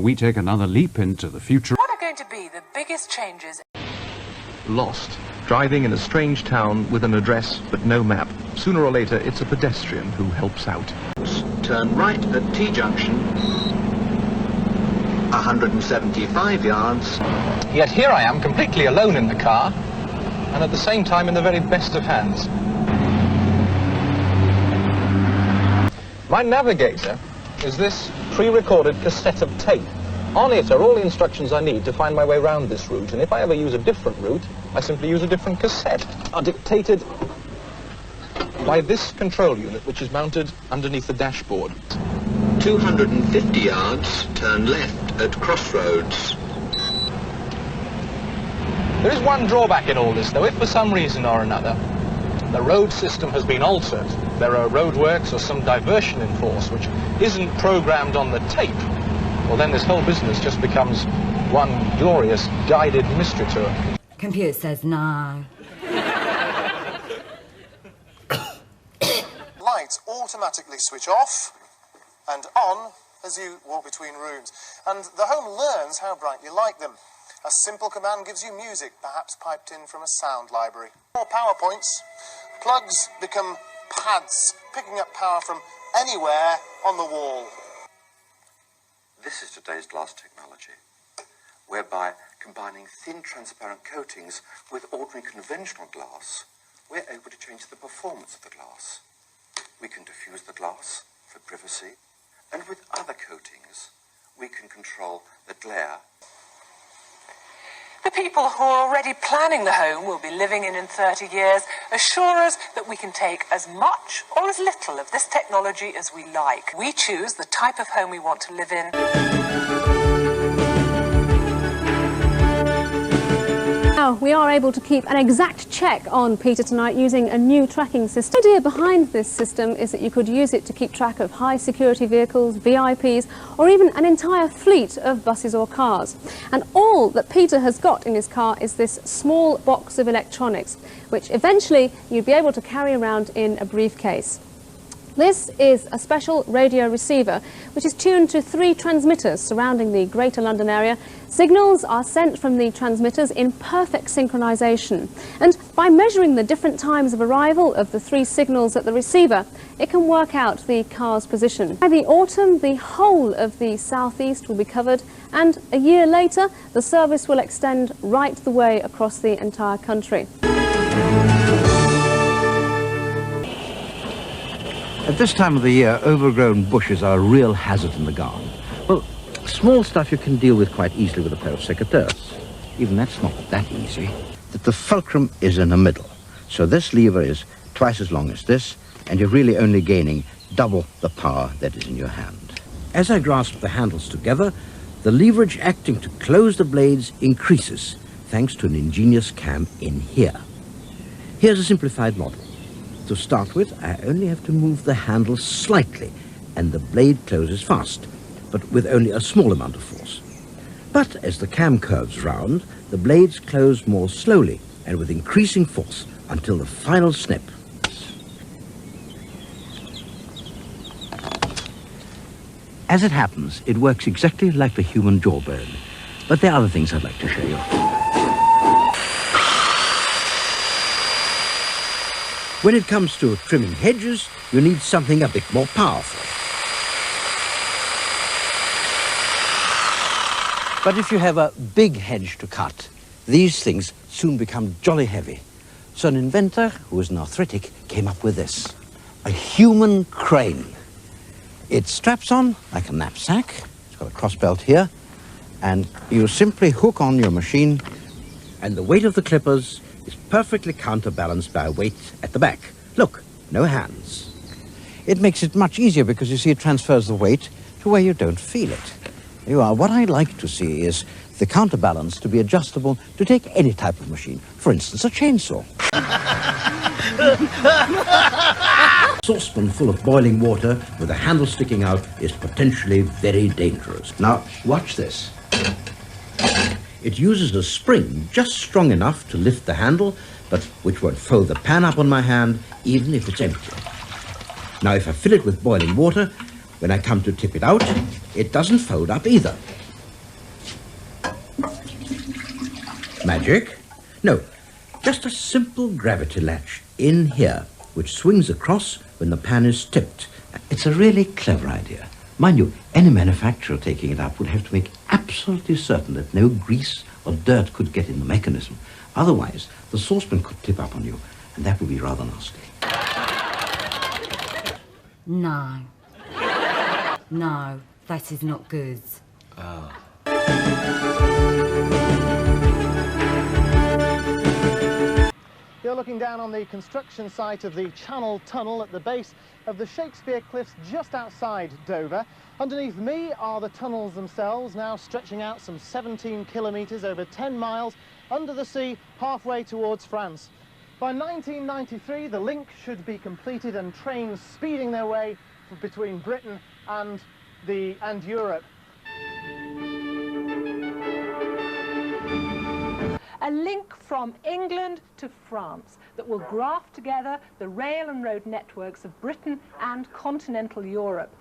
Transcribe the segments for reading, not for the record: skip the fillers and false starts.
we take another leap into the future. What are going to be the biggest changes? Lost, driving in a strange town with an address but no map. Sooner or later, it's a pedestrian who helps out. Turn right at T-junction, 175 yards. Yet here I am, completely alone in the car, and at the same time in the very best of hands. My navigator is this pre-recorded cassette of tape. On it are all the instructions I need to find my way round this route, and if I ever use a different route, I simply use a different cassette. Are dictated by this control unit, which is mounted underneath the dashboard. 250 yards, turn left at Crossroads. There is one drawback in all this, though. If for some reason or another the road system has been altered, there are roadworks or some diversion in force which isn't programmed on the tape, well, then this whole business just becomes one glorious guided mystery tour. Computer says no. Lights automatically switch off and on as you walk between rooms, and the home learns how bright you like them. A simple command gives you music, perhaps piped in from a sound library. More power points. Plugs become pads, picking up power from anywhere on the wall. This is today's glass technology, whereby combining thin transparent coatings with ordinary conventional glass, we're able to change the performance of the glass. We can diffuse the glass for privacy, and with other coatings, we can control the glare. The people who are already planning the home we'll be living in 30 years assure us that we can take as much or as little of this technology as we like. We choose the type of home we want to live in. Now, we are able to keep an exact check on Peter tonight using a new tracking system. The idea behind this system is that you could use it to keep track of high security vehicles, VIPs, or even an entire fleet of buses or cars. And all that Peter has got in his car is this small box of electronics, which eventually you'd be able to carry around in a briefcase. This is a special radio receiver which is tuned to 3 transmitters surrounding the Greater London area. Signals are sent from the transmitters in perfect synchronisation, and by measuring the different times of arrival of the 3 signals at the receiver, it can work out the car's position. By the autumn, the whole of the southeast will be covered, and a year later the service will extend right the way across the entire country. At this time of the year, overgrown bushes are a real hazard in the garden. Well, small stuff you can deal with quite easily with a pair of secateurs. Even that's not that easy. The fulcrum is in the middle. So this lever is twice as long as this, and you're really only gaining double the power that is in your hand. As I grasp the handles together, the leverage acting to close the blades increases, thanks to an ingenious cam in here. Here's a simplified model. To start with, I only have to move the handle slightly, and the blade closes fast, but with only a small amount of force. But as the cam curves round, the blades close more slowly and with increasing force until the final snip. As it happens, it works exactly like the human jawbone, but there are other things I'd like to show you. When it comes to trimming hedges, you need something a bit more powerful. But if you have a big hedge to cut, these things soon become jolly heavy. So an inventor, who was an arthritic, came up with this: a human crane. It straps on like a knapsack. It's got a cross belt here, and you simply hook on your machine, and the weight of the clippers is perfectly counterbalanced by a weight at the back. Look, no hands. It makes it much easier because, you see, it transfers the weight to where you don't feel it. There you are. What I like to see is the counterbalance to be adjustable to take any type of machine. For instance, a chainsaw. A saucepan full of boiling water with the handle sticking out is potentially very dangerous. Now, watch this. It uses a spring just strong enough to lift the handle, but which won't fold the pan up on my hand, even if it's empty. Now, if I fill it with boiling water, when I come to tip it out, it doesn't fold up either. Magic? No, just a simple gravity latch in here, which swings across when the pan is tipped. It's a really clever idea. Mind you, any manufacturer taking it up would have to make absolutely certain that no grease or dirt could get in the mechanism. Otherwise, the saucepan could tip up on you, and that would be rather nasty. No. No, that is not good. You're looking down on the construction site of the Channel Tunnel at the base of the Shakespeare Cliffs just outside Dover. Underneath me are the tunnels themselves, now stretching out some 17 kilometres over 10 miles under the sea, halfway towards France. By 1993, the link should be completed and trains speeding their way between Britain and Europe. A link from England to France that will graft together the rail and road networks of Britain and continental Europe.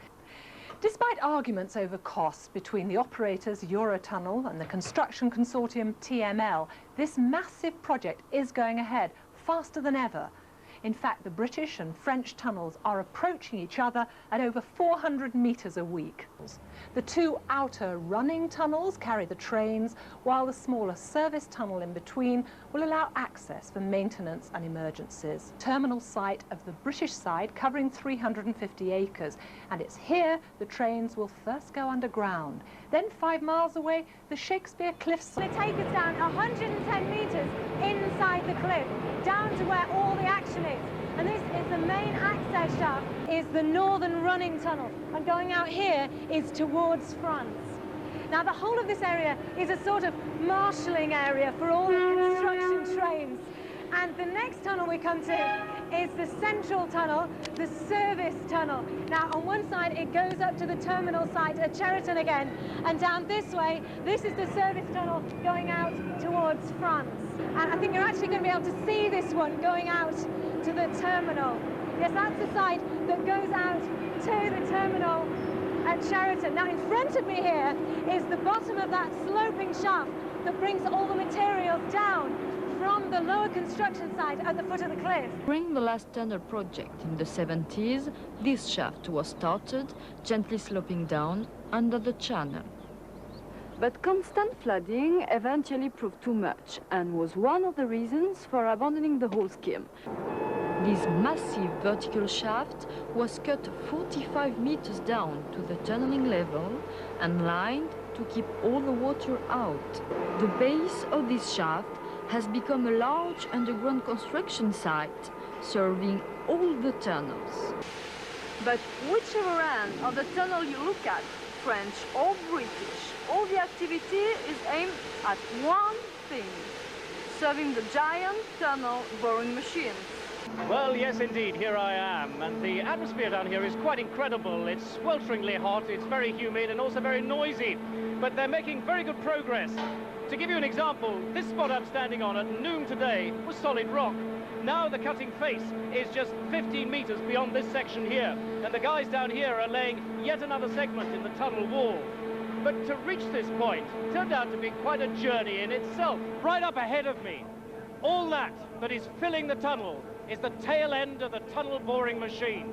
Despite arguments over costs between the operators Eurotunnel and the construction consortium TML, this massive project is going ahead faster than ever. In fact, the British and French tunnels are approaching each other at over 400 metres a week. The two outer running tunnels carry the trains, while the smaller service tunnel in between will allow access for maintenance and emergencies. Terminal site of the British side covering 350 acres, and it's here the trains will first go underground. Then 5 miles away, the Shakespeare Cliffs. They take us down 110 metres inside the cliff, down to where all the action is. And this is the main access shaft, is the northern running tunnel. And going out here is towards France. Now, the whole of this area is a sort of marshalling area for all the construction trains. And the next tunnel we come to is the central tunnel, the service tunnel. Now, on one side, it goes up to the terminal site at Cheriton again, and down this way, this is the service tunnel going out towards France. And I think you're actually going to be able to see this one going out to the terminal. Yes, that's the side that goes out to the terminal at Cheriton. Now, in front of me here is the bottom of that sloping shaft that brings all the materials down from the lower construction site at the foot of the cliff. During the last tunnel project in the 70s, this shaft was started, gently sloping down under the channel. But constant flooding eventually proved too much and was one of the reasons for abandoning the whole scheme. This massive vertical shaft was cut 45 meters down to the tunneling level and lined to keep all the water out. The base of this shaft has become a large underground construction site, serving all the tunnels. But whichever end of the tunnel you look at, French or British, all the activity is aimed at one thing: serving the giant tunnel boring machines. Well, yes, indeed, here I am, and the atmosphere down here is quite incredible. It's swelteringly hot, it's very humid, and also very noisy, but they're making very good progress. To give you an example, this spot I'm standing on at noon today was solid rock. Now the cutting face is just 15 meters beyond this section here, and the guys down here are laying yet another segment in the tunnel wall. But to reach this point turned out to be quite a journey in itself. Right up ahead of me, all that is filling the tunnel is the tail end of the tunnel boring machine.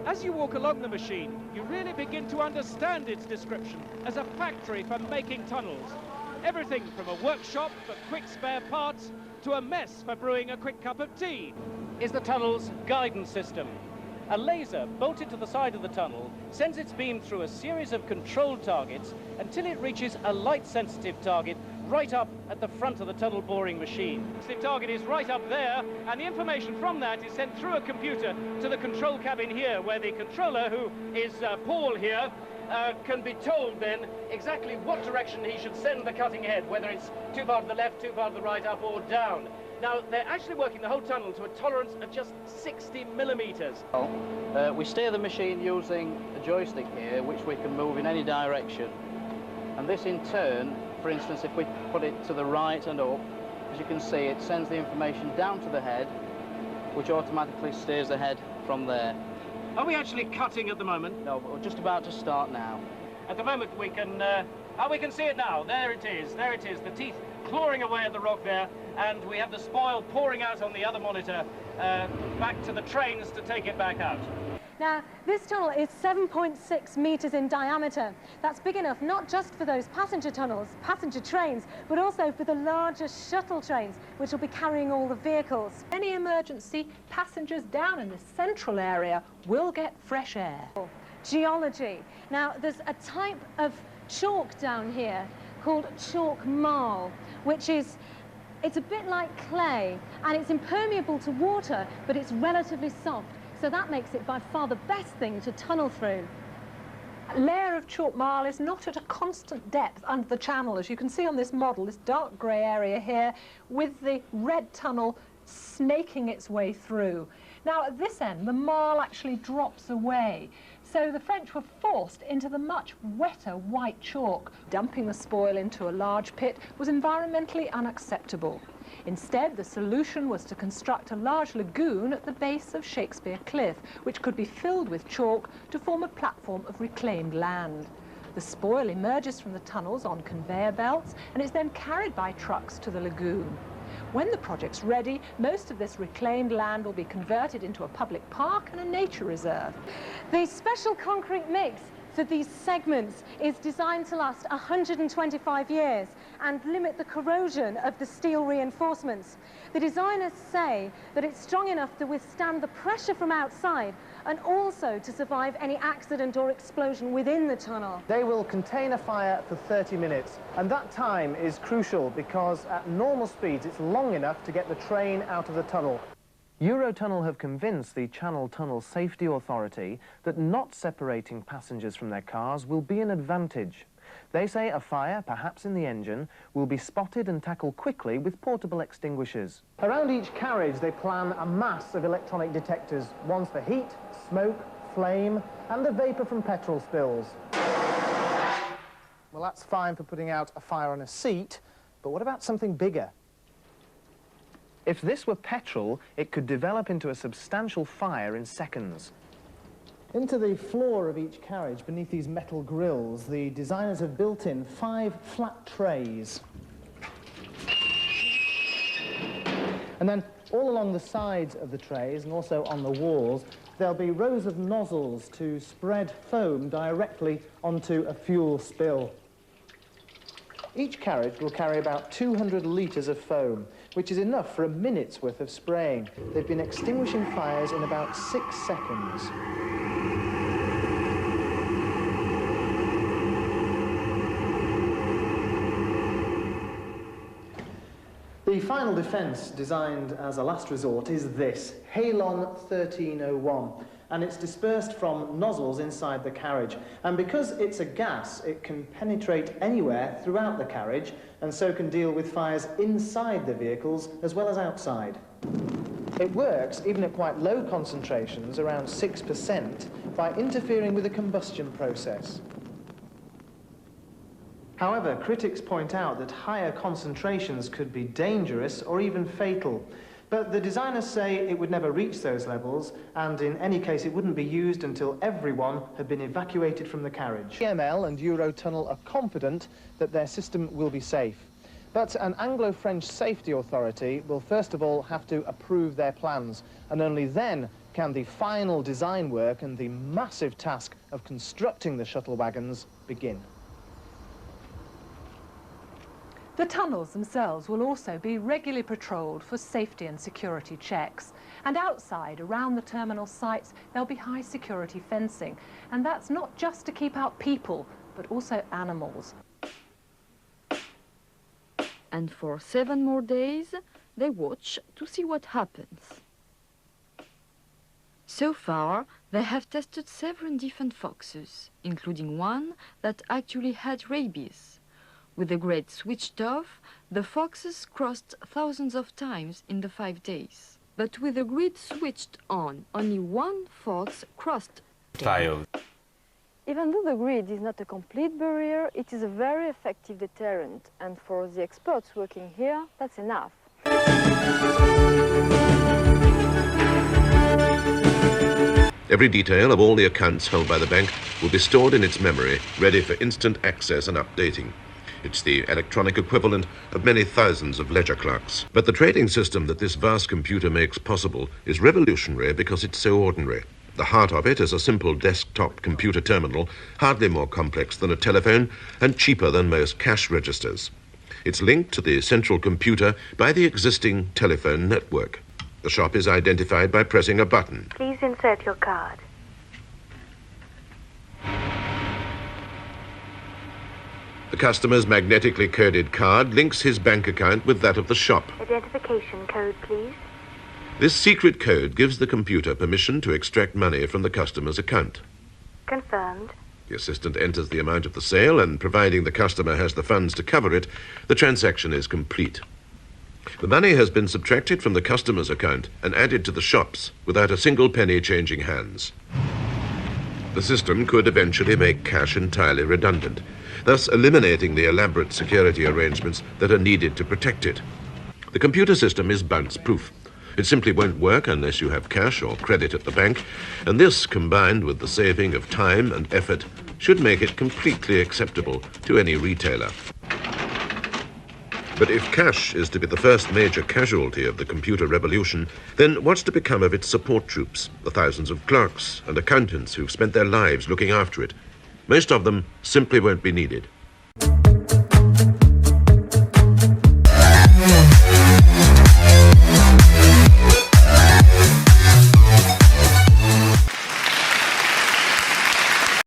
As you walk along the machine, you really begin to understand its description as a factory for making tunnels. Everything from a workshop for quick spare parts to a mess for brewing a quick cup of tea is the tunnel's guidance system. A laser bolted to the side of the tunnel sends its beam through a series of controlled targets until it reaches a light-sensitive target right up at the front of the tunnel boring machine. The target is right up there, and the information from that is sent through a computer to the control cabin here, where the controller, who is Paul here, can be told then exactly what direction he should send the cutting head, whether it's too far to the left, too far to the right, up or down. Now, they're actually working the whole tunnel to a tolerance of just 60 millimeters. We steer the machine using a joystick here, which we can move in any direction. And this in turn, for instance, if we put it to the right and up, as you can see, it sends the information down to the head, which automatically steers the head from there. Are we actually cutting at the moment? No, but we're just about to start now. At the moment we can see it now. There it is, the teeth clawing away at the rock there, and we have the spoil pouring out on the other monitor, back to the trains to take it back out. Now, this tunnel is 7.6 metres in diameter. That's big enough not just for those passenger tunnels, passenger trains, but also for the larger shuttle trains, which will be carrying all the vehicles. Any emergency, passengers down in the central area will get fresh air. Geology. Now, there's a type of chalk down here called chalk marl, which is, it's a bit like clay, and it's impermeable to water, but it's relatively soft. So that makes it by far the best thing to tunnel through. A layer of chalk marl is not at a constant depth under the channel, as you can see on this model, this dark grey area here, with the red tunnel snaking its way through. Now, at this end, the marl actually drops away. So the French were forced into the much wetter white chalk. Dumping the spoil into a large pit was environmentally unacceptable. Instead, the solution was to construct a large lagoon at the base of Shakespeare Cliff, which could be filled with chalk to form a platform of reclaimed land. The spoil emerges from the tunnels on conveyor belts and is then carried by trucks to the lagoon. When the project's ready, most of this reclaimed land will be converted into a public park and a nature reserve. The special concrete mix for these segments is designed to last 125 years and limit the corrosion of the steel reinforcements. The designers say that it's strong enough to withstand the pressure from outside and also to survive any accident or explosion within the tunnel. They will contain a fire for 30 minutes, and that time is crucial because at normal speeds it's long enough to get the train out of the tunnel. Eurotunnel have convinced the Channel Tunnel Safety Authority that not separating passengers from their cars will be an advantage. They say a fire, perhaps in the engine, will be spotted and tackled quickly with portable extinguishers. Around each carriage they plan a mass of electronic detectors, ones for heat, smoke, flame and the vapour from petrol spills. Well, that's fine for putting out a fire on a seat, but what about something bigger? If this were petrol, it could develop into a substantial fire in seconds. Into the floor of each carriage, beneath these metal grills, the designers have built in 5 flat trays. And then all along the sides of the trays and also on the walls, there'll be rows of nozzles to spread foam directly onto a fuel spill. Each carriage will carry about 200 litres of foam, which is enough for a minute's worth of spraying. They've been extinguishing fires in about 6 seconds. The final defence, designed as a last resort, is this, Halon 1301, and it's dispersed from nozzles inside the carriage. And because it's a gas, it can penetrate anywhere throughout the carriage, and so can deal with fires inside the vehicles as well as outside. It works, even at quite low concentrations, around 6%, by interfering with the combustion process. However, critics point out that higher concentrations could be dangerous or even fatal. But the designers say it would never reach those levels, and in any case it wouldn't be used until everyone had been evacuated from the carriage. EML and Eurotunnel are confident that their system will be safe. But an Anglo-French safety authority will first of all have to approve their plans, and only then can the final design work and the massive task of constructing the shuttle wagons begin. The tunnels themselves will also be regularly patrolled for safety and security checks. And outside, around the terminal sites, there'll be high security fencing. And that's not just to keep out people, but also animals. And for 7 more days, they watch to see what happens. So far, they have tested several different foxes, including one that actually had rabies. With the grid switched off, the foxes crossed thousands of times in the 5 days. But with the grid switched on, only one fox crossed. Failed. Even though the grid is not a complete barrier, it is a very effective deterrent, and for the experts working here, that's enough. Every detail of all the accounts held by the bank will be stored in its memory, ready for instant access and updating. It's the electronic equivalent of many thousands of ledger clerks. But the trading system that this vast computer makes possible is revolutionary because it's so ordinary. The heart of it is a simple desktop computer terminal, hardly more complex than a telephone and cheaper than most cash registers. It's linked to the central computer by the existing telephone network. The shop is identified by pressing a button. Please insert your card. The customer's magnetically coded card links his bank account with that of the shop. Identification code, please. This secret code gives the computer permission to extract money from the customer's account. Confirmed. The assistant enters the amount of the sale, and providing the customer has the funds to cover it, the transaction is complete. The money has been subtracted from the customer's account and added to the shop's without a single penny changing hands. The system could eventually make cash entirely redundant, thus eliminating the elaborate security arrangements that are needed to protect it. The computer system is bounce-proof. It simply won't work unless you have cash or credit at the bank, and this, combined with the saving of time and effort, should make it completely acceptable to any retailer. But if cash is to be the first major casualty of the computer revolution, then what's to become of its support troops, the thousands of clerks and accountants who've spent their lives looking after it? Most of them simply won't be needed.